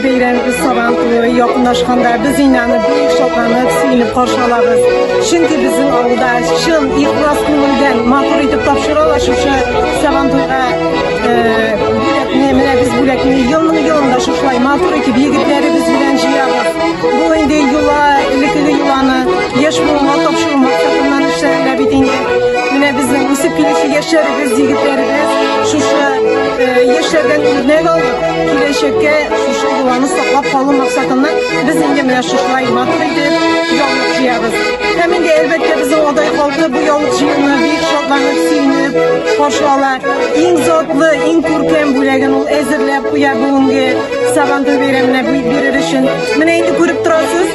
Beyrəmiz sabahlı yaxınlaşqanda biz inanıb bir şoklanıb sevinib qarşı alırız. Çünki bizim avluda şın ixlas ko'ngildan mahdur etib topshirib shu sabahlığa biz bo'lakni yilning-yilida shushlar mahdur etib yigitlarimiz bilan jiyamiz. Bu endi ilkili yulani yaş bo'lma topshirib maqsadından ishlarlar bitinga. Mana bizning o'sib kelishi yoshlarimiz yigitlarimiz shu yaşlardan örnek oldu. Kileşek'e şu yuvanı saklap kalın maksatından biz inge mana şuşlayı matur edip yolcuyarız. Hemen de elbette bizim oday halkı bu yolcuyunu bir şotlanıp suyunub qarşılar. En zotlu, en kurken bo'lgan ol ezirlab qo'ya bugungi Sabanto bayramini berir uchun. Mana endi ko'rib turasiz.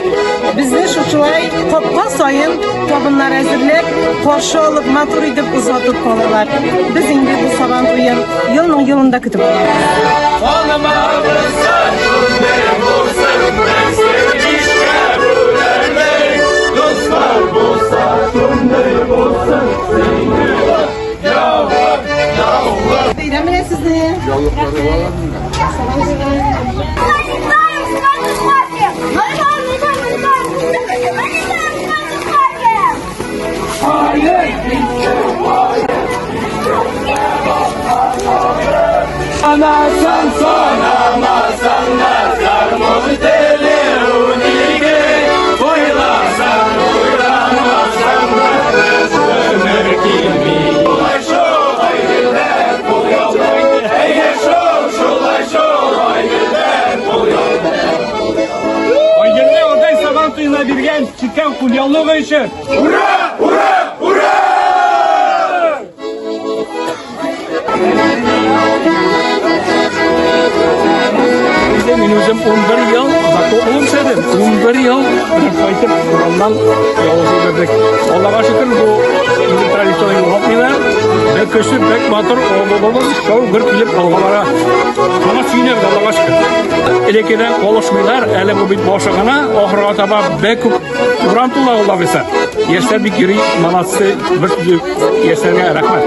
Bizni shuşlay qopqa soyin tobunlar ezirlab qarshi olib matur edib uzatib qolalar. Biz endi bu Sabanto'yu yılning yılında kutib Beyrəmine sizni. Yolluqları var mı? Anasan sonamasan nazar modeli unike Oylasan uyramasan nefes ömür kimi Şolay şolay güller bul yolda Eğer şolay şolay güller bul yolda Oyunlu oday Sabantuyla birgen çıkan kul yolluğu için Ura! Ura! Ura! Benim özüm 11 yıl, bak o 10 sene, 11 yıl faytır ondan yolculuk ettik. Allah'a şükür bu tradisyonu yapmıyorlar. Bek köşü, bek matır, oğlumuz şov bir bilip kalgalara. Ama suyunar Allah'a şükür. Elekeden oluşmuyorlar, ele bu bit boşağına, ahıra taba bek Kur'an tulla Allah'a versen. Yeşler bir giri manatsı, bir türlü yeşlerine rahmet.